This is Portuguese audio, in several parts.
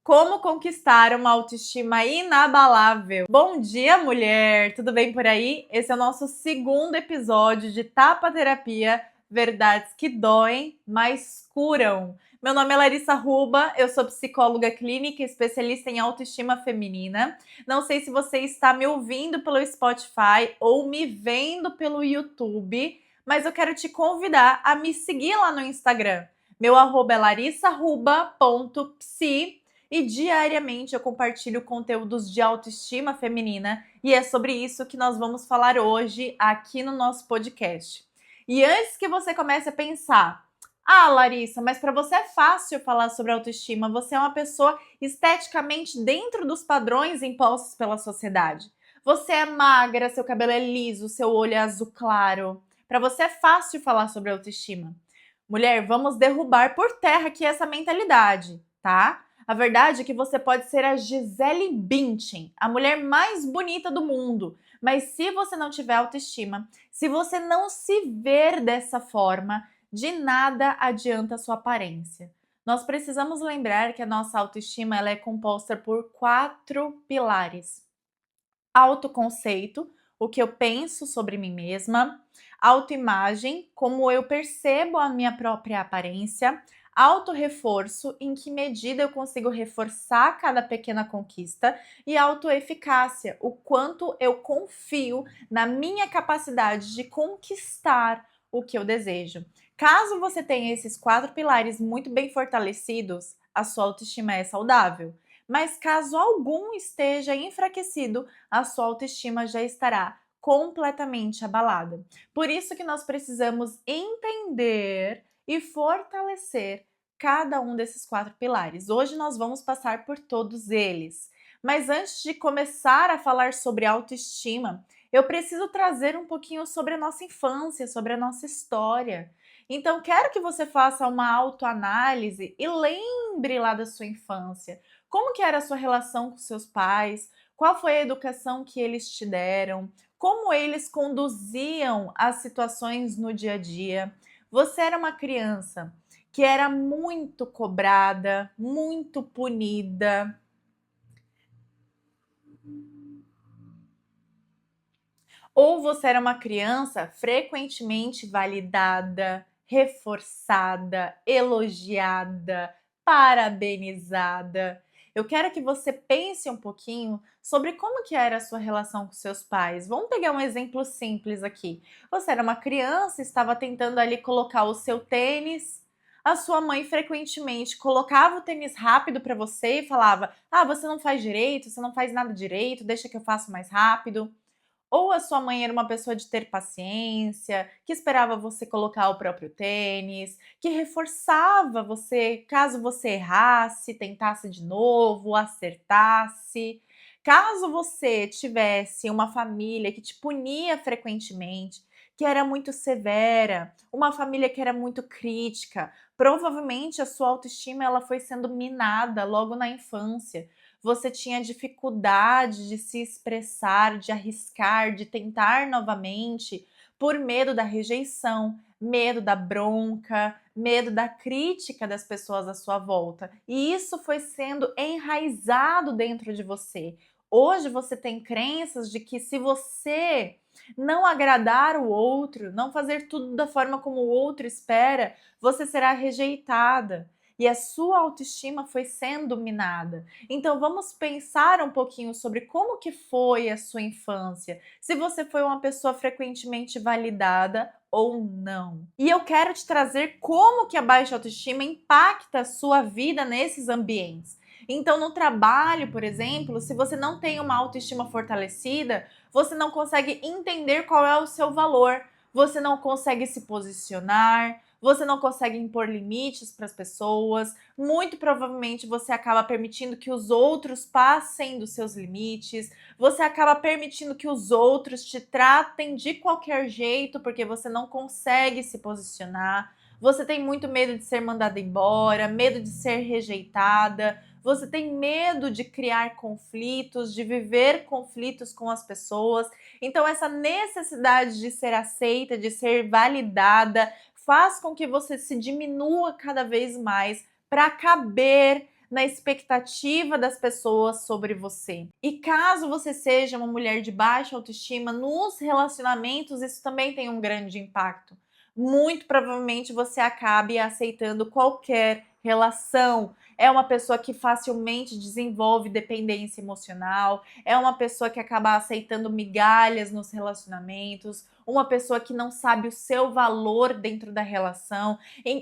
Como conquistar uma autoestima inabalável? Bom dia, mulher! Tudo bem por aí? Esse é o nosso segundo episódio de Tapa Terapia, verdades que doem, mas curam. Meu nome é Larissa Ruba, eu sou psicóloga clínica, especialista em autoestima feminina. Não sei se você está me ouvindo pelo Spotify ou me vendo pelo YouTube, mas eu quero te convidar a me seguir lá no Instagram. Meu arroba é larissaruba.psi e diariamente eu compartilho conteúdos de autoestima feminina e é sobre isso que nós vamos falar hoje aqui no nosso podcast. E antes que você comece a pensar, Larissa, mas para você é fácil falar sobre autoestima, você é uma pessoa esteticamente dentro dos padrões impostos pela sociedade. Você é magra, seu cabelo é liso, seu olho é azul claro. Para você é fácil falar sobre autoestima. Mulher, vamos derrubar por terra aqui essa mentalidade, tá? A verdade é que você pode ser a Gisele Bündchen, a mulher mais bonita do mundo, mas se você não tiver autoestima, se você não se ver dessa forma, de nada adianta a sua aparência. Nós precisamos lembrar que a nossa autoestima ela é composta por 4 pilares: autoconceito, o que eu penso sobre mim mesma; autoimagem, como eu percebo a minha própria aparência; autorreforço, em que medida eu consigo reforçar cada pequena conquista; e autoeficácia, o quanto eu confio na minha capacidade de conquistar o que eu desejo. Caso você tenha esses 4 pilares muito bem fortalecidos, a sua autoestima é saudável. Mas caso algum esteja enfraquecido, a sua autoestima já estará completamente abalada. Por isso que nós precisamos entender e fortalecer cada um desses 4 pilares. Hoje nós vamos passar por todos eles. Mas antes de começar a falar sobre autoestima, eu preciso trazer um pouquinho sobre a nossa infância, sobre a nossa história. Então, quero que você faça uma autoanálise e lembre lá da sua infância. Como que era a sua relação com seus pais? Qual foi a educação que eles te deram? Como eles conduziam as situações no dia a dia? Você era uma criança que era muito cobrada, muito punida, ou você era uma criança frequentemente validada, reforçada, elogiada, parabenizada? Eu quero que você pense um pouquinho sobre como que era a sua relação com seus pais. Vamos pegar um exemplo simples aqui. Você era uma criança, estava tentando ali colocar o seu tênis. A sua mãe frequentemente colocava o tênis rápido para você e falava: você não faz direito, você não faz nada direito, deixa que eu faço mais rápido. Ou a sua mãe era uma pessoa de ter paciência, que esperava você colocar o próprio tênis, que reforçava você caso você errasse, tentasse de novo, acertasse. Caso você tivesse uma família que te punia frequentemente, que era muito severa, uma família que era muito crítica, provavelmente a sua autoestima ela foi sendo minada logo na infância. Você tinha dificuldade de se expressar, de arriscar, de tentar novamente, por medo da rejeição, medo da bronca, medo da crítica das pessoas à sua volta. E isso foi sendo enraizado dentro de você. Hoje você tem crenças de que se você não agradar o outro, não fazer tudo da forma como o outro espera, você será rejeitada. E a sua autoestima foi sendo minada. Então vamos pensar um pouquinho sobre como que foi a sua infância, se você foi uma pessoa frequentemente validada ou não. E eu quero te trazer como que a baixa autoestima impacta a sua vida nesses ambientes. Então, no trabalho, por exemplo, se você não tem uma autoestima fortalecida, você não consegue entender qual é o seu valor, você não consegue se posicionar, você não consegue impor limites para as pessoas, muito provavelmente você acaba permitindo que os outros passem dos seus limites, você acaba permitindo que os outros te tratem de qualquer jeito porque você não consegue se posicionar, você tem muito medo de ser mandada embora, medo de ser rejeitada, você tem medo de criar conflitos, de viver conflitos com as pessoas. Então, essa necessidade de ser aceita, de ser validada, faz com que você se diminua cada vez mais para caber na expectativa das pessoas sobre você. E caso você seja uma mulher de baixa autoestima, nos relacionamentos isso também tem um grande impacto. Muito provavelmente você acabe aceitando qualquer relação. É uma pessoa que facilmente desenvolve dependência emocional, é uma pessoa que acaba aceitando migalhas nos relacionamentos, uma pessoa que não sabe o seu valor dentro da relação,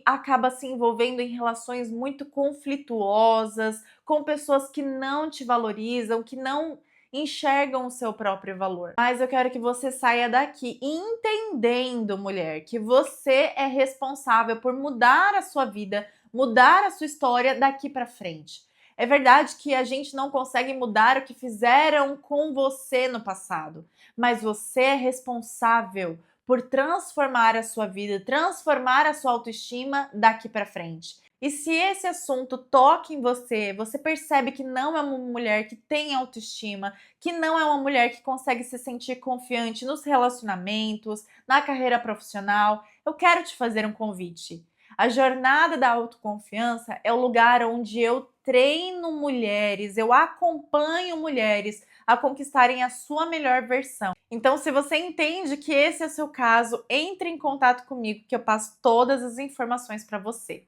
acaba se envolvendo em relações muito conflituosas, com pessoas que não te valorizam, que não enxergam o seu próprio valor. Mas eu quero que você saia daqui entendendo, mulher, que você é responsável por mudar a sua vida, mudar a sua história daqui para frente. É verdade que a gente não consegue mudar o que fizeram com você no passado, mas você é responsável por transformar a sua vida, transformar a sua autoestima daqui para frente. E se esse assunto toca em você, você percebe que não é uma mulher que tem autoestima, que não é uma mulher que consegue se sentir confiante nos relacionamentos, na carreira profissional, eu quero te fazer um convite. A jornada da autoconfiança é o lugar onde eu treino mulheres, eu acompanho mulheres a conquistarem a sua melhor versão. Então, se você entende que esse é o seu caso, entre em contato comigo que eu passo todas as informações para você.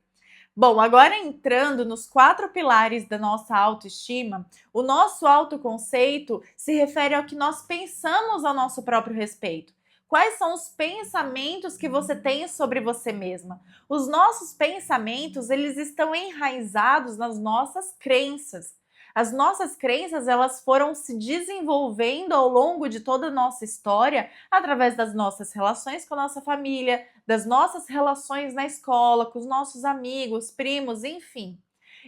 Bom, agora entrando nos 4 pilares da nossa autoestima, o nosso autoconceito se refere ao que nós pensamos ao nosso próprio respeito. Quais são os pensamentos que você tem sobre você mesma? Os nossos pensamentos, eles estão enraizados nas nossas crenças. As nossas crenças, elas foram se desenvolvendo ao longo de toda a nossa história, através das nossas relações com a nossa família, das nossas relações na escola, com os nossos amigos, primos, enfim.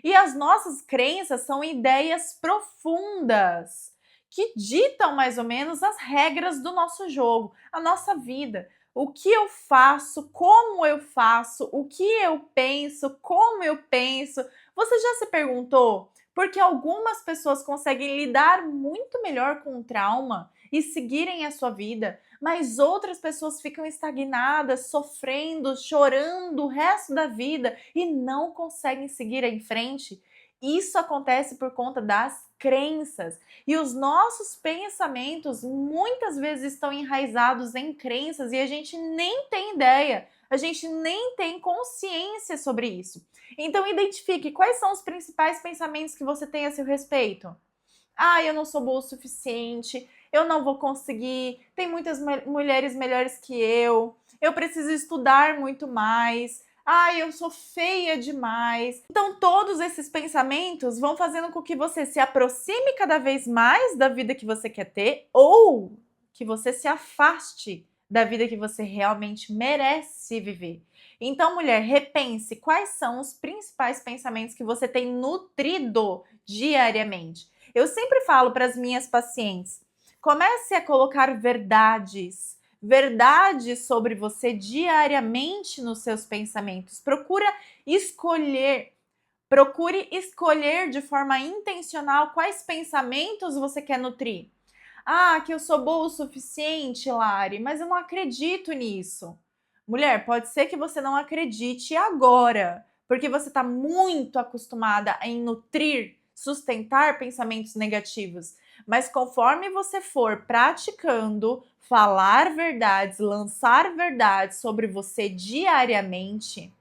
E as nossas crenças são ideias profundas que ditam mais ou menos as regras do nosso jogo, a nossa vida. O que eu faço, como eu faço, o que eu penso, como eu penso. Você já se perguntou porque algumas pessoas conseguem lidar muito melhor com o trauma e seguirem a sua vida, mas outras pessoas ficam estagnadas, sofrendo, chorando o resto da vida e não conseguem seguir em frente? Isso acontece por conta das crenças. E os nossos pensamentos muitas vezes estão enraizados em crenças e a gente nem tem ideia, a gente nem tem consciência sobre isso. Então, identifique quais são os principais pensamentos que você tem a seu respeito. Ah, eu não sou boa o suficiente, eu não vou conseguir, tem muitas mulheres melhores que eu preciso estudar muito mais, ah, eu sou feia demais. Então, todos esses pensamentos vão fazendo com que você se aproxime cada vez mais da vida que você quer ter ou que você se afaste da vida que você realmente merece viver. Então, mulher, repense quais são os principais pensamentos que você tem nutrido diariamente. Eu sempre falo para as minhas pacientes, comece a colocar verdades sobre você diariamente nos seus pensamentos. Procure escolher de forma intencional quais pensamentos você quer nutrir. Ah, que eu sou boa o suficiente, Lari, mas eu não acredito nisso. Mulher, pode ser que você não acredite agora, porque você está muito acostumada em nutrir, sustentar pensamentos negativos. Mas conforme você for praticando, falar verdades, lançar verdades sobre você diariamente,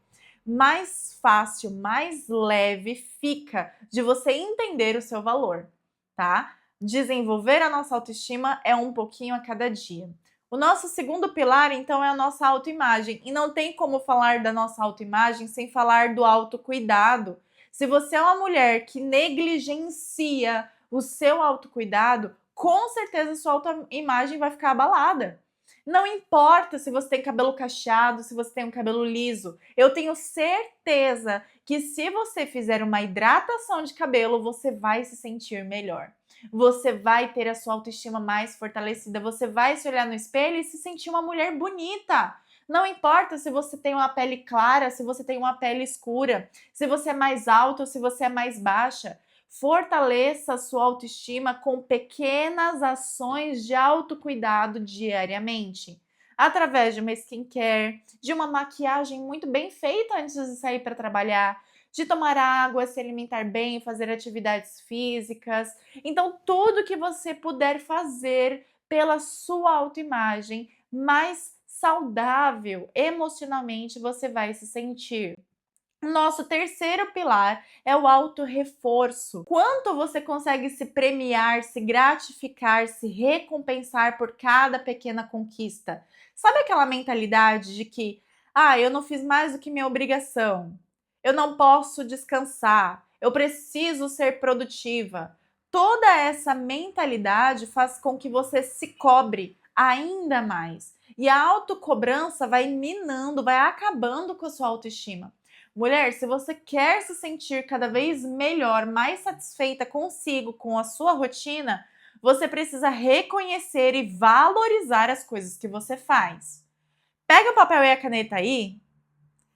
mais fácil, mais leve fica de você entender o seu valor, tá? Desenvolver a nossa autoestima é um pouquinho a cada dia. O nosso segundo pilar, então, é a nossa autoimagem. E não tem como falar da nossa autoimagem sem falar do autocuidado. Se você é uma mulher que negligencia o seu autocuidado, com certeza sua autoimagem vai ficar abalada. Não importa se você tem cabelo cacheado, se você tem um cabelo liso. Eu tenho certeza que se você fizer uma hidratação de cabelo, você vai se sentir melhor. Você vai ter a sua autoestima mais fortalecida, você vai se olhar no espelho e se sentir uma mulher bonita. Não importa se você tem uma pele clara, se você tem uma pele escura, se você é mais alta ou se você é mais baixa. Fortaleça a sua autoestima com pequenas ações de autocuidado diariamente. Através de uma skincare, de uma maquiagem muito bem feita antes de sair para trabalhar, de tomar água, se alimentar bem, fazer atividades físicas. Então, tudo que você puder fazer pela sua autoimagem, mais saudável emocionalmente você vai se sentir. Nosso terceiro pilar é o autorreforço. Quanto você consegue se premiar, se gratificar, se recompensar por cada pequena conquista? Sabe aquela mentalidade de que, eu não fiz mais do que minha obrigação, eu não posso descansar, eu preciso ser produtiva. Toda essa mentalidade faz com que você se cobre ainda mais. E a autocobrança vai minando, vai acabando com a sua autoestima. Mulher, se você quer se sentir cada vez melhor, mais satisfeita consigo, com a sua rotina, você precisa reconhecer e valorizar as coisas que você faz. Pega o papel e a caneta aí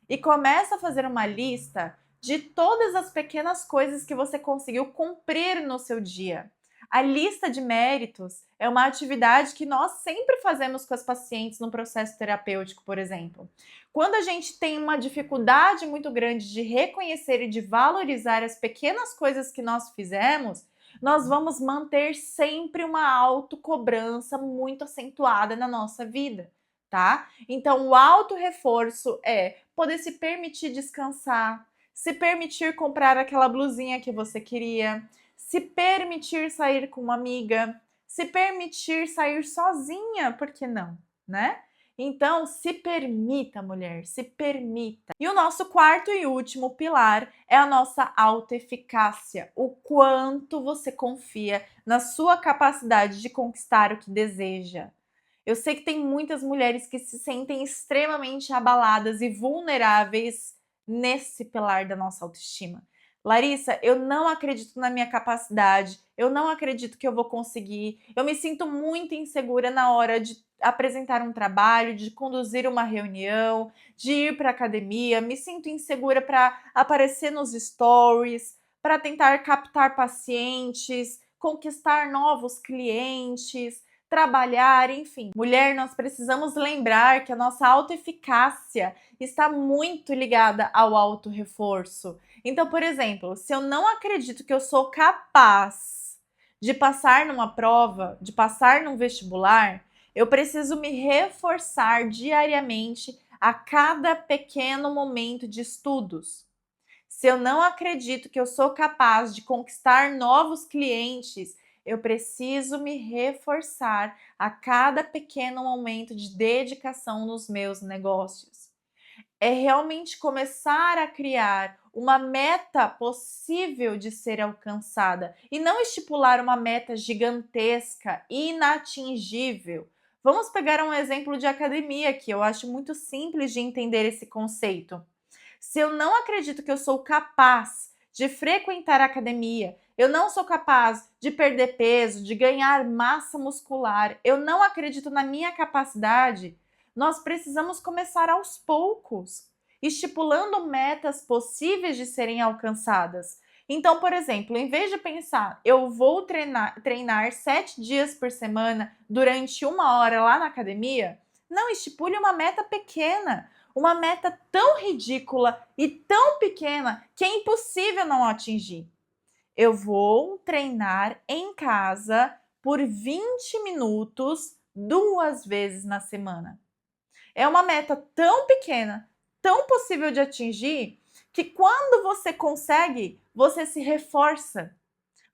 e começa a fazer uma lista de todas as pequenas coisas que você conseguiu cumprir no seu dia. A lista de méritos é uma atividade que nós sempre fazemos com as pacientes no processo terapêutico, por exemplo. Quando a gente tem uma dificuldade muito grande de reconhecer e de valorizar as pequenas coisas que nós fizemos, nós vamos manter sempre uma autocobrança muito acentuada na nossa vida, tá? Então, o autorreforço é poder se permitir descansar, se permitir comprar aquela blusinha que você queria, se permitir sair com uma amiga, se permitir sair sozinha, por que não, né? Então, se permita, mulher, se permita. E o nosso quarto e último pilar é a nossa autoeficácia. O quanto você confia na sua capacidade de conquistar o que deseja. Eu sei que tem muitas mulheres que se sentem extremamente abaladas e vulneráveis nesse pilar da nossa autoestima. Larissa, eu não acredito na minha capacidade, eu não acredito que eu vou conseguir, eu me sinto muito insegura na hora de apresentar um trabalho, de conduzir uma reunião, de ir para academia, me sinto insegura para aparecer nos stories, para tentar captar pacientes, conquistar novos clientes, trabalhar, enfim. Mulher, nós precisamos lembrar que a nossa autoeficácia está muito ligada ao autorreforço. Então, por exemplo, se eu não acredito que eu sou capaz de passar numa prova, de passar num vestibular, eu preciso me reforçar diariamente a cada pequeno momento de estudos. Se eu não acredito que eu sou capaz de conquistar novos clientes, eu preciso me reforçar a cada pequeno momento de dedicação nos meus negócios. É realmente começar a criar uma meta possível de ser alcançada e não estipular uma meta gigantesca, inatingível. Vamos pegar um exemplo de academia que eu acho muito simples de entender esse conceito. Se eu não acredito que eu sou capaz de frequentar a academia, eu não sou capaz de perder peso, de ganhar massa muscular, eu não acredito na minha capacidade, nós precisamos começar aos poucos, estipulando metas possíveis de serem alcançadas. Então, por exemplo, em vez de pensar, eu vou treinar 7 dias por semana durante 1 hora lá na academia, não, estipule uma meta pequena, uma meta tão ridícula e tão pequena que é impossível não atingir. Eu vou treinar em casa por 20 minutos 2 vezes na semana. É uma meta tão pequena, tão possível de atingir, que quando você consegue, você se reforça,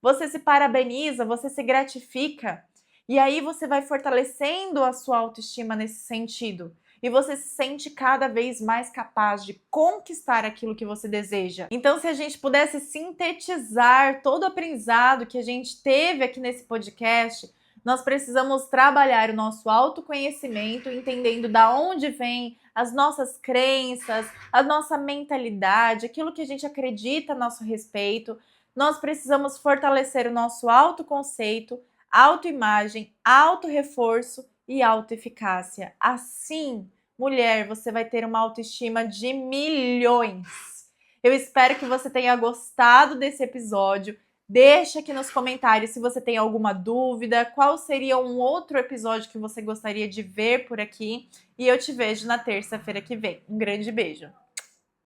você se parabeniza, você se gratifica. E aí você vai fortalecendo a sua autoestima nesse sentido. E você se sente cada vez mais capaz de conquistar aquilo que você deseja. Então, se a gente pudesse sintetizar todo o aprendizado que a gente teve aqui nesse podcast, nós precisamos trabalhar o nosso autoconhecimento, entendendo da onde vem as nossas crenças, a nossa mentalidade, aquilo que a gente acredita a nosso respeito. Nós precisamos fortalecer o nosso autoconceito, autoimagem, autorreforço e autoeficácia. Assim, mulher, você vai ter uma autoestima de milhões. Eu espero que você tenha gostado desse episódio. Deixa aqui nos comentários se você tem alguma dúvida, qual seria um outro episódio que você gostaria de ver por aqui. E eu te vejo na terça-feira que vem. Um grande beijo!